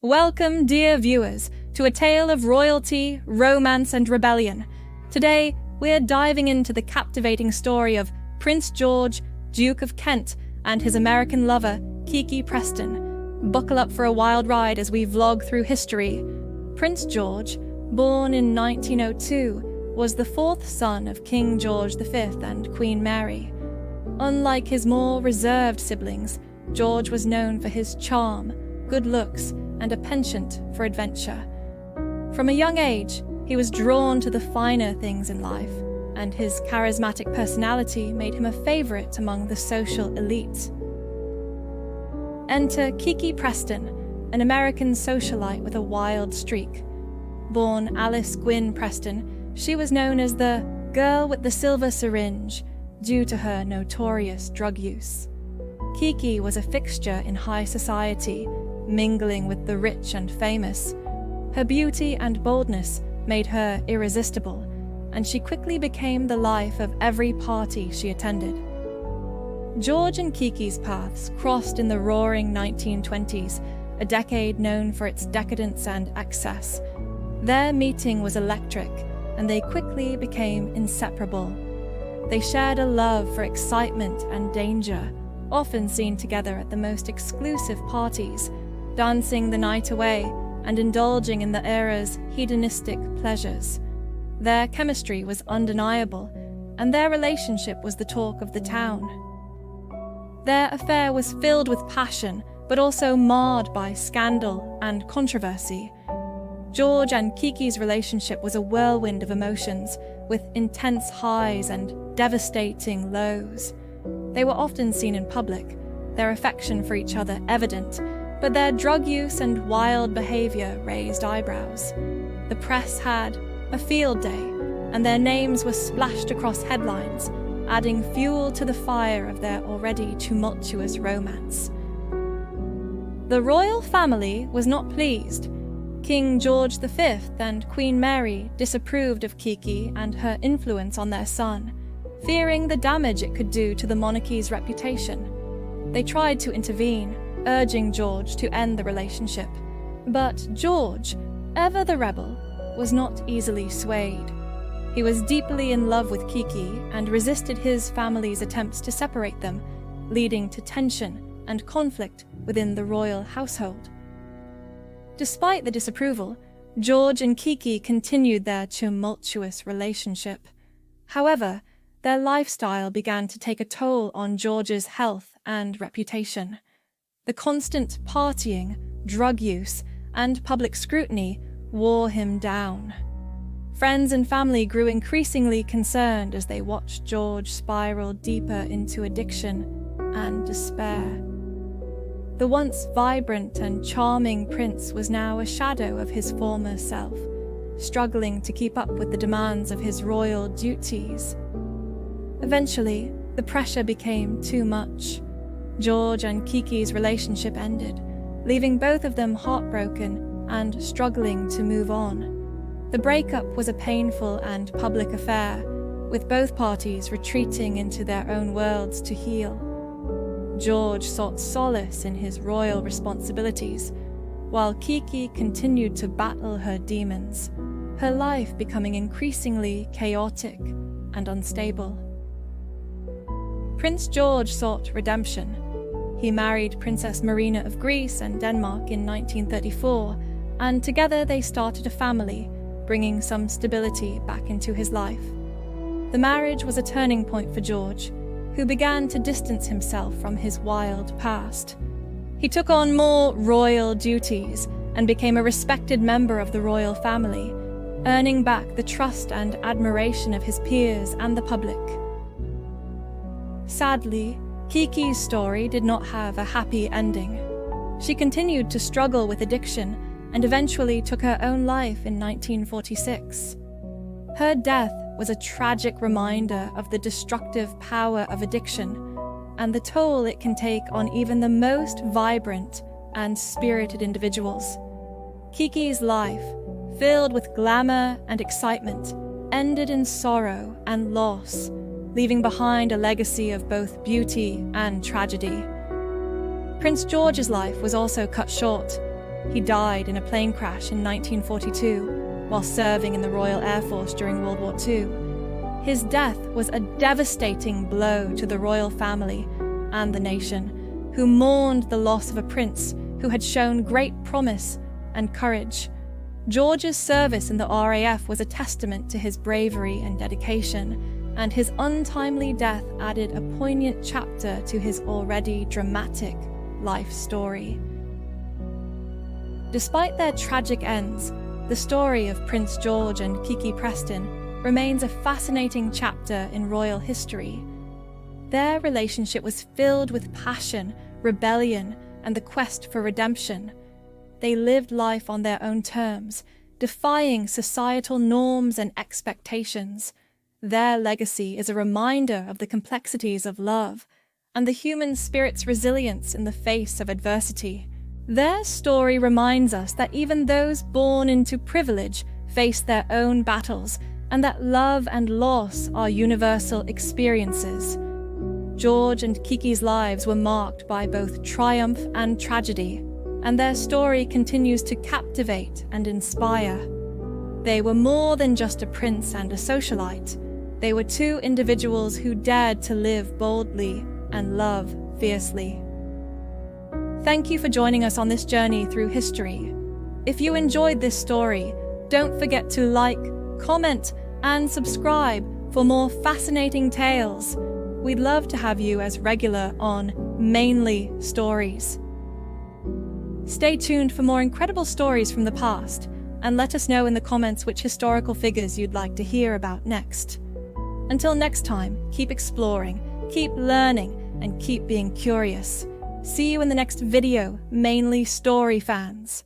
Welcome, dear viewers, to a tale of royalty, romance, and rebellion. Today, we're diving into the captivating story of Prince George, Duke of Kent, and his American lover, Kiki Preston. Buckle up for a wild ride as we vlog through history. Prince George, born in 1902, was the fourth son of King George V and Queen Mary. Unlike his more reserved siblings, George was known for his charm, good looks, and a penchant for adventure. From a young age, he was drawn to the finer things in life, and his charismatic personality made him a favorite among the social elite. Enter Kiki Preston, an American socialite with a wild streak. Born Alice Gwynne Preston, she was known as the girl with the silver syringe due to her notorious drug use. Kiki was a fixture in high society, mingling with the rich and famous. Her beauty and boldness made her irresistible, and she quickly became the life of every party she attended. George and Kiki's paths crossed in the roaring 1920s, a decade known for its decadence and excess. Their meeting was electric, and they quickly became inseparable. They shared a love for excitement and danger, often seen together at the most exclusive parties, dancing the night away and indulging in the era's hedonistic pleasures. Their chemistry was undeniable, and their relationship was the talk of the town. Their affair was filled with passion, but also marred by scandal and controversy. George and Kiki's relationship was a whirlwind of emotions, with intense highs and devastating lows. They were often seen in public, their affection for each other evident, but their drug use and wild behavior raised eyebrows. The press had a field day, and their names were splashed across headlines, adding fuel to the fire of their already tumultuous romance. The royal family was not pleased. King George V and Queen Mary disapproved of Kiki and her influence on their son, fearing the damage it could do to the monarchy's reputation. They tried to intervene, urging George to end the relationship. But George, ever the rebel, was not easily swayed. He was deeply in love with Kiki and resisted his family's attempts to separate them, leading to tension and conflict within the royal household. Despite the disapproval, George and Kiki continued their tumultuous relationship. However, their lifestyle began to take a toll on George's health and reputation. The constant partying, drug use, and public scrutiny wore him down. Friends and family grew increasingly concerned as they watched George spiral deeper into addiction and despair. The once vibrant and charming prince was now a shadow of his former self, struggling to keep up with the demands of his royal duties. Eventually, the pressure became too much. George and Kiki's relationship ended, leaving both of them heartbroken and struggling to move on. The breakup was a painful and public affair, with both parties retreating into their own worlds to heal. George sought solace in his royal responsibilities, while Kiki continued to battle her demons, her life becoming increasingly chaotic and unstable. Prince George sought redemption. He married Princess Marina of Greece and Denmark in 1934, and together they started a family, bringing some stability back into his life. The marriage was a turning point for George, who began to distance himself from his wild past. He took on more royal duties and became a respected member of the royal family, earning back the trust and admiration of his peers and the public. Sadly, Kiki's story did not have a happy ending. She continued to struggle with addiction and eventually took her own life in 1946. Her death was a tragic reminder of the destructive power of addiction and the toll it can take on even the most vibrant and spirited individuals. Kiki's life, filled with glamour and excitement, ended in sorrow and loss, leaving behind a legacy of both beauty and tragedy. Prince George's life was also cut short. He died in a plane crash in 1942 while serving in the Royal Air Force during World War II. His death was a devastating blow to the royal family and the nation, who mourned the loss of a prince who had shown great promise and courage. George's service in the RAF was a testament to his bravery and dedication, and his untimely death added a poignant chapter to his already dramatic life story. Despite their tragic ends, the story of Prince George and Kiki Preston remains a fascinating chapter in royal history. Their relationship was filled with passion, rebellion, and the quest for redemption. They lived life on their own terms, defying societal norms and expectations. Their legacy is a reminder of the complexities of love and the human spirit's resilience in the face of adversity. Their story reminds us that even those born into privilege face their own battles, and that love and loss are universal experiences. George and Kiki's lives were marked by both triumph and tragedy, and their story continues to captivate and inspire. They were more than just a prince and a socialite. They were two individuals who dared to live boldly and love fiercely. Thank you for joining us on this journey through history. If you enjoyed this story, don't forget to like, comment, and subscribe for more fascinating tales. We'd love to have you as regular on Mainly Stories. Stay tuned for more incredible stories from the past, and let us know in the comments which historical figures you'd like to hear about next. Until next time, keep exploring, keep learning, and keep being curious. See you in the next video, Mainly Story fans.